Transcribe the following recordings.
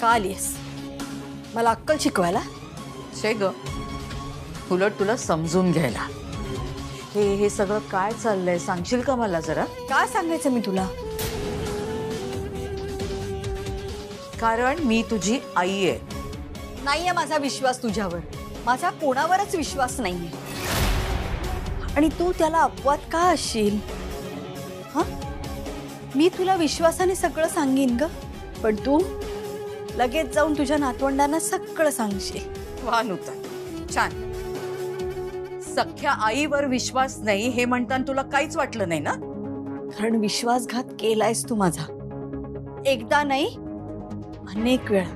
का आलीस? मला अक्कल शिकवायला? शे ग, उलट तुला समजून घ्यायला. हे सगळं काय चाललंय सांगशील का मला जरा? काय सांगायचं मी तुला? कारण मी तुझी आई आहे. नाहीये माझा विश्वास तुझ्यावर. माझा कोणावरच विश्वास नाहीये. आणि तू त्याला अपवाद का असशील? हा, मी तुला विश्वासाने सगळं सांगीन ग, पण तू लगेच जाऊन तुझ्या नातवंडांना सगळं सांगशील. वा नूतन, छान. सख्या आईवर विश्वास नाही हे म्हणताना तुला काहीच वाटलं नाही ना? कारण विश्वासघात केलायस तू माझा. एकदा नाही, अनेक वेळा.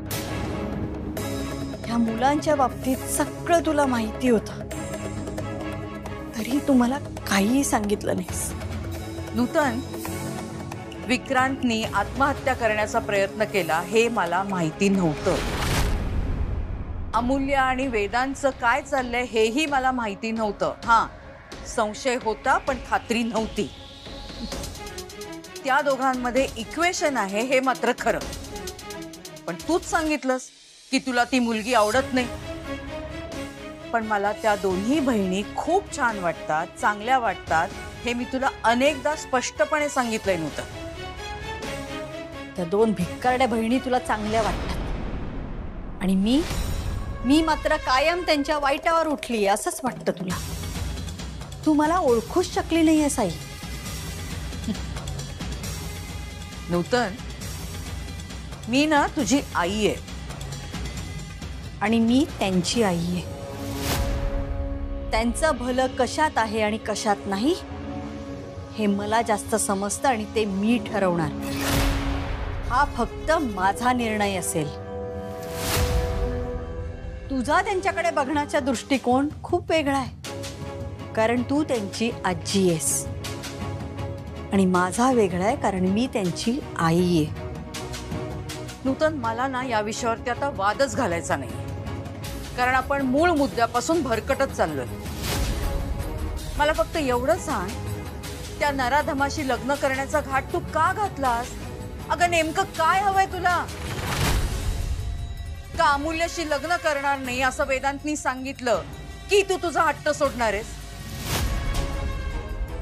ह्या मुलांच्या बाबतीत सगळं तुला माहिती होतं, तरी तू मला काहीही सांगितलं नाहीस. नूतन, विक्रांतनी आत्महत्या करण्याचा प्रयत्न केला हे मला माहिती नव्हतं. अमूल्य आणि वेदांचं काय चाललंय हेही मला माहिती नव्हतं. हा, संशय होता पण खात्री नव्हती. त्या दोघांमध्ये इक्वेशन आहे हे मात्र खरं. पण तूच सांगितलंस की तुला ती मुलगी आवडत नाही. पण मला त्या दोन्ही बहिणी खूप छान वाटतात, चांगल्या वाटतात हे मी तुला अनेकदा स्पष्टपणे सांगितलंय नव्हतं. त्या दोन भिक्कारड्या बहिणी तुला चांगल्या वाटतात आणि मी मात्र कायम त्यांच्या वाईटावर उठली असंच वाटतं तुला. तू मला ओळखूच शकली नाहीयेस आई. नूतन, मी ना तुझी आई आहे आणि मी त्यांची आई आहे. त्यांचं भलं कशात आहे आणि कशात नाही हे मला जास्त समजतं आणि ते मी ठरवणार. हा फक्त माझा निर्णय असेल. तुझा त्यांच्याकडे बघण्याचा दृष्टिकोन खूप वेगळा आहे, कारण तू त्यांची आजी आहेस. आणि माझा वेगळा आहे, कारण मी त्यांची आई आहे. नूतन, मला ना या विषयावरती आता वादच घालायचा नाही, कारण आपण मूळ मुद्द्यापासून भरकटत चाललोय. मला फक्त एवढं सांग, त्या नराधमाशी लग्न करण्याचा घाट तू का घातलास? अगं नेमकं काय हवंय तुला? का अमूल्याशी लग्न करणार नाही असं वेदांतनी सांगितलं की तू तुझा हट्ट सोडणार आहेस?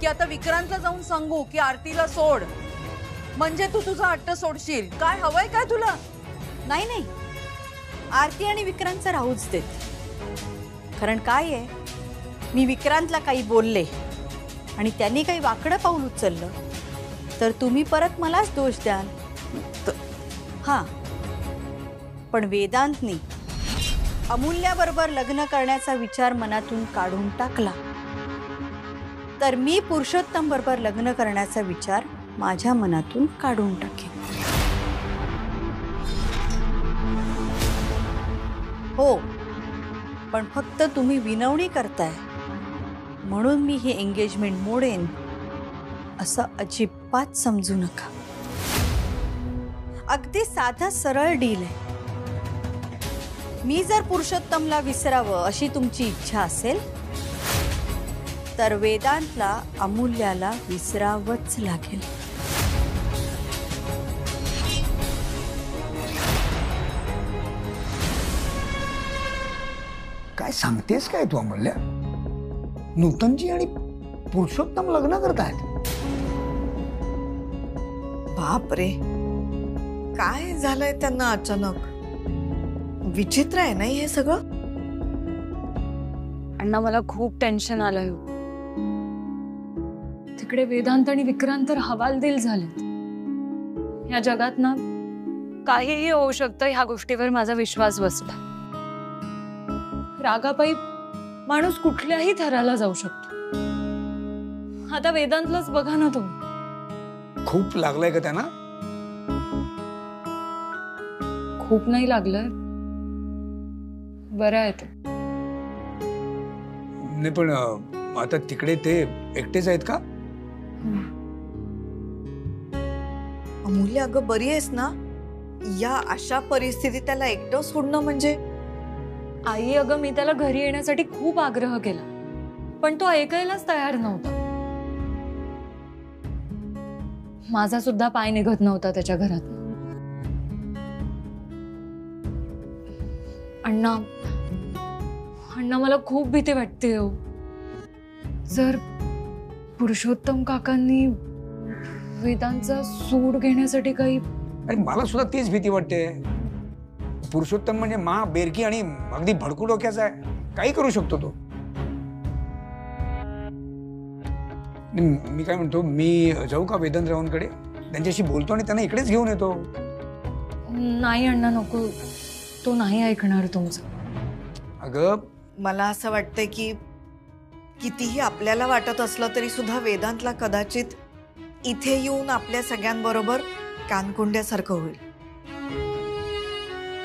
की आता विक्रांतला जाऊन सांगू की आरतीला सोड म्हणजे तू तुझा हट्ट सोडशील? काय हवंय काय तुला? नाही नाही, आरती आणि विक्रांतचं राहूच देत. कारण काय आहे, मी विक्रांतला काही बोलले आणि त्यांनी काही वाकडं पाऊल उचललं तर तुम्ही परत मलाच दोष द्याल. हां, पण वेदांतनी अमूल्याबरोबर लग्न करण्याचा विचार मनातून काढून टाकला तर मी पुरुषोत्तम बरोबर लग्न करण्याचा विचार माझ्या मनातून काढून टाकेन. हो, पण फक्त तुम्ही विनवणी करताय म्हणून मी ही एंगेजमेंट मोडेन असं अजिबात समजू नका. अगदी साधा सरळ डील आहे. मी जर पुरुषोत्तमला विसरावं अशी तुमची इच्छा असेल तर वेदांतला अमूल्याला विसरावंच लागेल. काय सांगतेस काय तू अमूल्या? नूतनजी आणि पुरुषोत्तम लग्न करतायत? बाप रे, काय झालंय त्यांना अचानक? विचित्र आहे नाही हे सगळं? अण्णा, मला खूप टेन्शन आलंय. तिकडे वेदांत आणि विक्रांत तर हवालदिल झालेत. या जगात ना काहीही होऊ शकतं ह्या गोष्टीवर माझा विश्वास बसला. रागापायी माणूस कुठल्याही थराला जाऊ शकतो. आता वेदांतलाच बघा ना तुम्ही. खूप लागलंय का त्यांना? खूप नाही लागलंय, बरं आहे ते. नाही पण आता तिकडे ते एकटेच आहेत का? अमूल्य, अगं बरी आहेस ना? या अशा परिस्थितीत त्याला एकटं सोडणं म्हणजे? आई, अगं मी त्याला घरी येण्यासाठी खूप आग्रह केला पण तो ऐकायलाच तयार नव्हता. माझा सुद्धा पाय निघत नव्हता त्याच्या घरात. अण्णा अण्णा मला खूप भीती वाटते हो. जर पुरुषोत्तम काकांनी वेदांचा सूड घेण्यासाठी काही. अरे मला सुद्धा तीच भीती वाटते. पुरुषोत्तम म्हणजे मा बेरकी आणि अगदी भडकू डोक्याचा आहे, काही करू शकतो तो. मी काय म्हणतो, मी जाऊ का वेदांतरावांकडे, त्यांच्याशी बोलतो आणि त्यांना इकडेच घेऊन येतो. नाही अण्णा नको, तो नाही ऐकणार तुमचं. अगं मला असं वाटतंय की कितीही आपल्याला वाटत असलं तरी सुद्धा वेदांतला कदाचित इथे येऊन आपल्या सगळ्यांबरोबर कानकुंड्यासारखं होईल.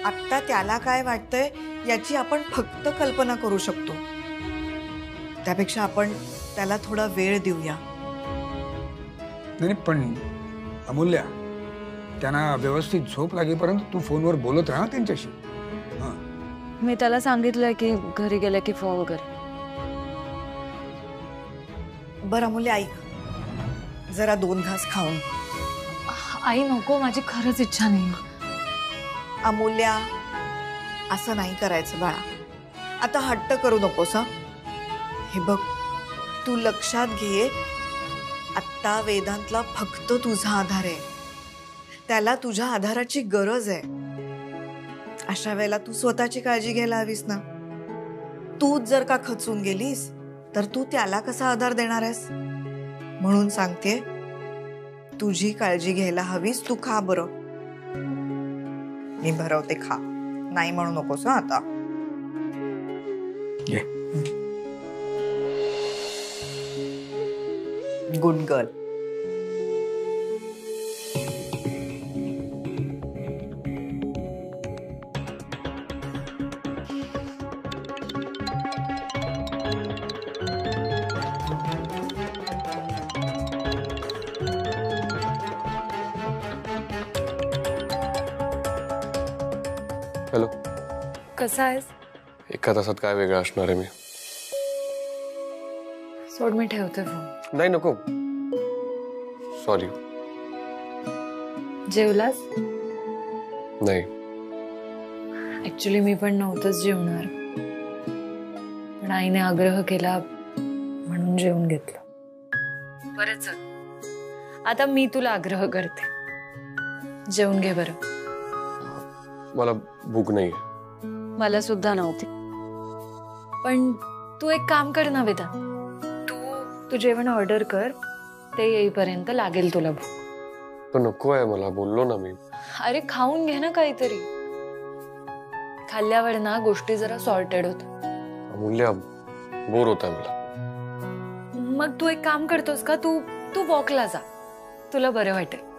आत्ता त्याला काय वाटतंय याची आपण फक्त कल्पना करू शकतो. त्यापेक्षा आपण त्याला थोडा वेळ देऊया. नाही पण अमूल्या, त्यांना व्यवस्थित झोप लागेपर्यंत तू फोनवर बोलत राहा त्यांच्याशी. मी त्याला सांगितलंय की घरी गेले की फोन वगैरे. बरं अमूल्य, ऐक, जरा 2 घास खाऊन. आई नको, माझी खरंच इच्छा नाही. अमूल्या, असं नाही करायचं बाळा. आता हट्ट करू नकोस. हे बघ, तू लक्षात घे, आत्ता वेदांतला फक्त तुझा आधार आहे. त्याला तुझ्या आधाराची गरज आहे. अशा वेळेला तू स्वतःची काळजी घ्यायला हवीस ना. तूच जर का खचून गेलीस तर तू त्याला कसा आधार देणार आहेस. म्हणून सांगते, तुझी काळजी घ्यायला हवीस. तू खा बरं, मी भरवते, खा. नाही म्हणू नकोस आता. Good girl. हॅलो, कसा आहेस? एका तासात काय वेगळं असणार आहे मी. सोड, मी ठेवते फोन. नाही नको, सॉरी. जेवलास? नाही. ऍक्च्युली मी पण नव्हतंच जेवणार, पण आईने आग्रह केला म्हणून जेवून घेतलं. बरं चल, आता मी तुला आग्रह करते, जेवून घे बरं. मला भूक नाही. मला सुद्धा नव्हती, पण तू एक काम कर ना वेदा, तू जेवण ऑर्डर कर, ते येईपर्यंत लागेल तुला भूक. पण नको आहे मला, बोललो ना मी. अरे खाऊन घे ना काहीतरी, खाल्ल्यावर ना गोष्टी जरा सॉर्टेड होतात. अमूल्य, बोर होत आहे मला. मग तू एक काम करतोस का, तू वॉकला जा, तुला बरं वाटेल.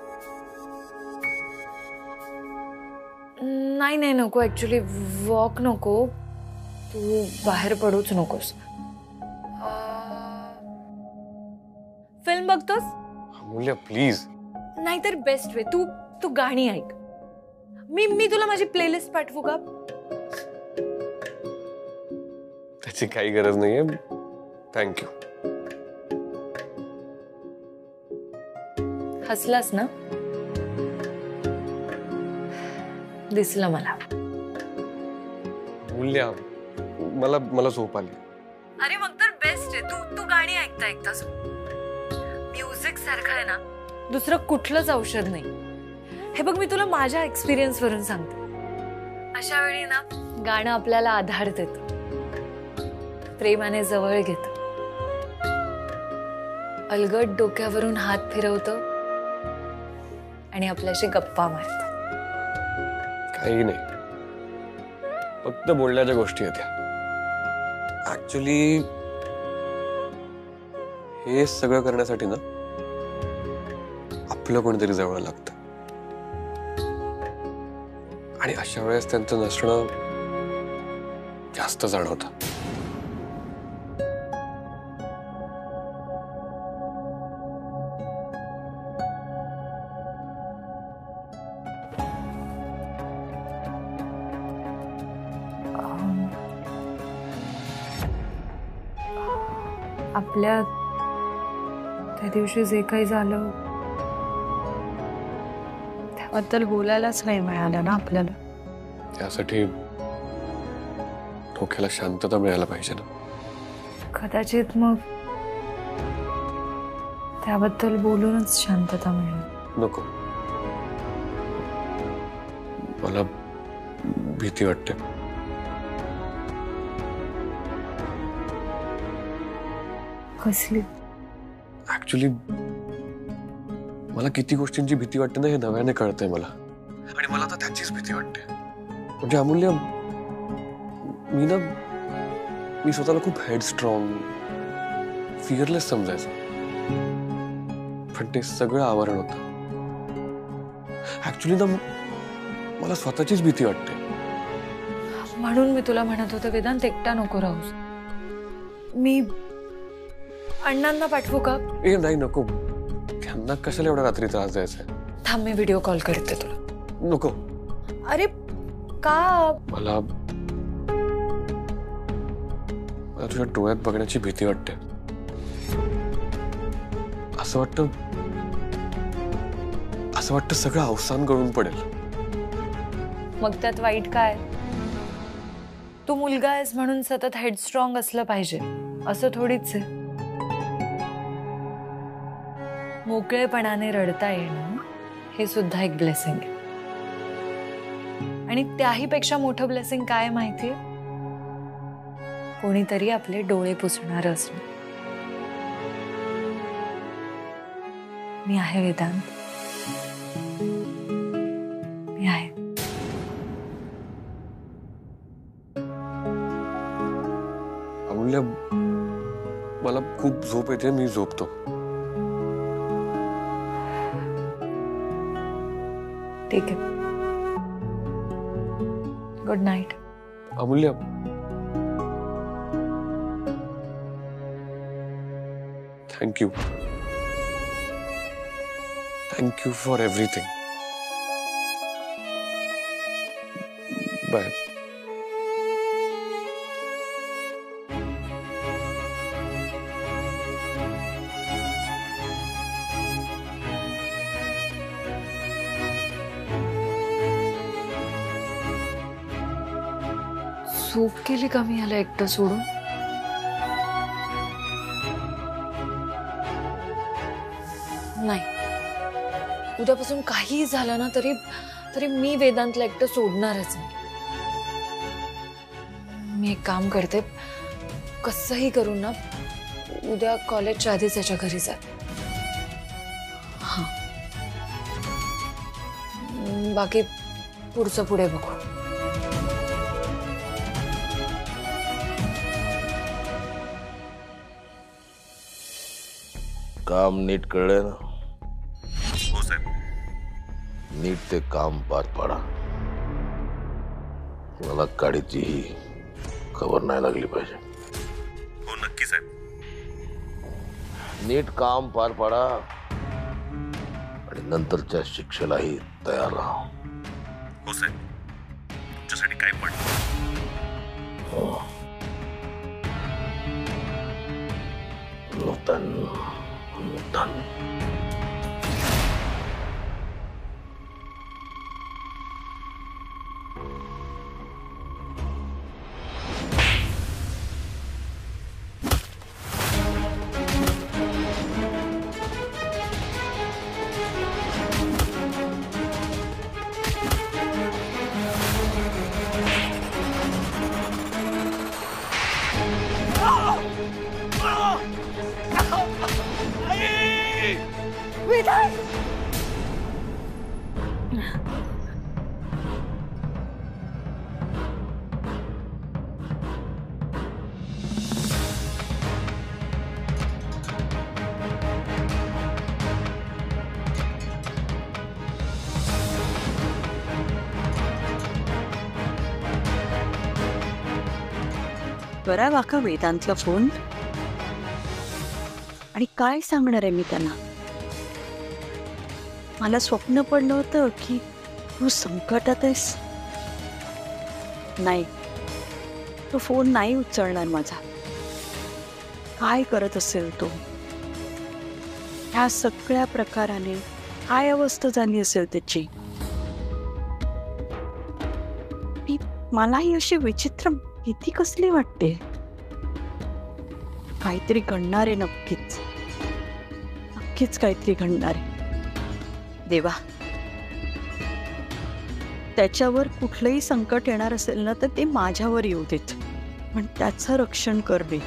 नाही नाही नको, ऍक्च्युली वॉक नको, तू बाहेर पडूच नकोस. फिल्म बघतोस? अमूल्य प्लीज. नाहीतर बेस्ट वे, तू गाणी ऐक. मी तुला माझी प्लेलिस्ट पाठवू का? त्याची काही गरज नाहीये, थँक्यू. हसलास ना? दिसलं मला. अमूल्य, मला झोप आली. अरे मग तर बेस्ट आहे, तू गाणी ऐकता ऐकता. म्युझिक सारखं आहे ना दुसरं कुठलंच औषध नाही. हे बघ, मी तुला माझ्या एक्सपिरियन्स वरून सांगते. अशा वेळी ना गाणं आपल्याला आधार देतं, प्रेमाने जवळ घेतं, अलगद डोक्यावरून हात फिरवतं आणि आपल्याशी गप्पा मारतं. काही नाही, फक्त बोलण्याच्या गोष्टी आहेत. ऍक्च्युली हे सगळं करण्यासाठी ना आपलं कोणीतरी जवळ लागतं, आणि अशा वेळेस त्यांचं नसणं जास्त जाणवतं. आपल्या त्या दिवशी जे काही झालं त्याबद्दल बोलायलाच नाही मिळालं ना आपल्याला. त्यासाठी डोक्याला शांतता मिळायला पाहिजे ना. कदाचित मग त्याबद्दल बोलूनच शांतता मिळेल. नको, मला भीती वाटते. कसली? ऍक्च्युली मला किती गोष्टींची भीती वाटते ना, हे नव्याने कळतंय मला. आणि मला तर त्याचीच भीती वाटते. म्हणजे अमूल्य, मी स्वतःला खूप हेडस्ट्रॉंग, फिअरलेस समजायचो, पण ते सगळं आवरण होतं. ऍक्च्युली ना मला स्वतःचीच भीती वाटते. म्हणून मी तुला म्हणत होते वेदांत, एकटा नको राहूस. मी अण्णांना पाठवू का? ए नाही, नको. त्यांना कशाला एवढा रात्री त्रास द्यायचा? थांब, मी व्हिडिओ कॉल करते तुला. नको. अरे का? मला तुझ्या डोळ्यात बघण्याची भीती वाटते. असं वाटतं सगळं अवसान गळून पडेल. मग त्यात वाईट काय? तू मुलगा आहेस म्हणून सतत हेडस्ट्रॉंग असलं पाहिजे असं थोडीच आहे. मोकळेपणाने रडता येणं हे सुद्धा एक ब्लेसिंग आहे. आणि त्याही पेक्षा मोठं ब्लेसिंग काय माहितीये? कोणीतरी आपले डोळे पुसणार असणं. मी आहे वेदांत, मी आहे. अमूल्य, मला खूप झोप येते, मी झोपतो. ठीक आहे. Good night. Amulya, thank you. Thank you for everything. Bye. झोप केली का मी याला एकटं सोडून? नाही, उद्यापासून काही झालं ना तरी मी वेदांतला एकटं सोडणारच नाही. मी एक काम करते, कसंही करून ना उद्या कॉलेजच्या आधीच त्याच्या घरी जा. हा, बाकी पुढचं पुढे बघू. काम नीट कळलंय ना? हो साहेब. नीट ते काम पार पाडा. मला गाडीचीही खबर नाही लागली पाहिजे. हो नक्की साहेब. नीट काम पार पाडा आणि नंतरच्या शिक्षेलाही तयार राहा. हो साहेब, तुमच्यासाठी काय पण. नूतन करावा का वेदांतला फोन? आणि काय सांगणार आहे मी त्यांना? मला स्वप्न पडलं होतं की तू संकटात आहेस. नाही, तो फोन नाही उचलणार माझा. काय करत असेल तो? ह्या सगळ्या प्रकाराने काय अवस्था झाली असेल त्याची? मलाही अशी विचित्र भीती कसली वाटते? काहीतरी घडणार आहे नक्कीच, नक्कीच काहीतरी घडणार आहे. देवा, त्याच्यावर कुठलंही संकट येणार असेल ना तर ते माझ्यावर येऊ देत, पण त्याचं रक्षण कर रे.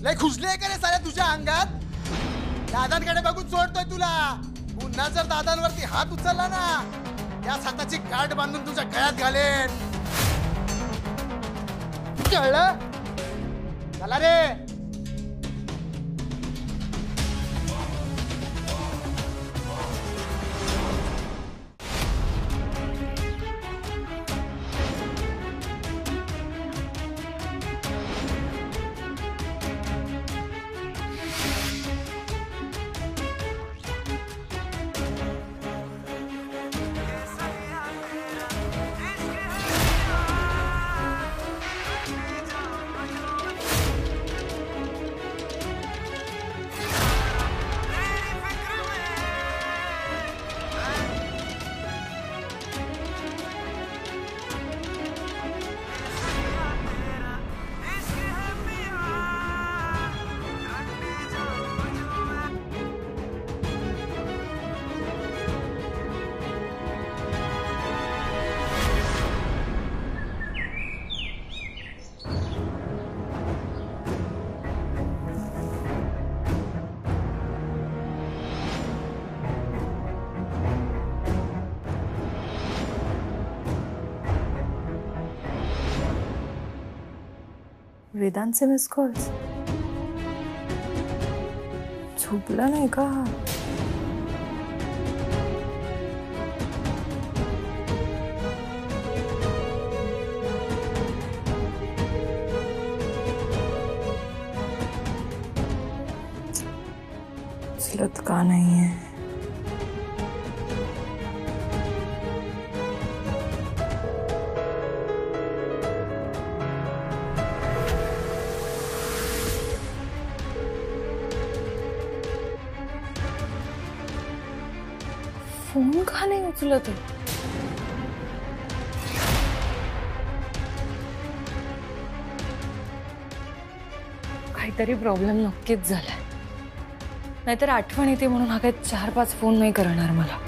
लय खुजले का रे साऱ्या तुझ्या अंगात? दादांकडे बघून सोडतोय तुला. पुन्हा जर दादांवरती हात उचलला ना, त्या हाताची गाठ बांधून तुझ्या गळ्यात घालेन. कळलं? चला रे. वेदांचे मिस कॉल्स. झोपला नाही का? उचलत का नाहीये? फोन का नाही उचलत? काहीतरी प्रॉब्लेम नक्कीच झालाय, नाहीतर आठवण येते म्हणून हा काही 4-5 फोन नाही करणार मला.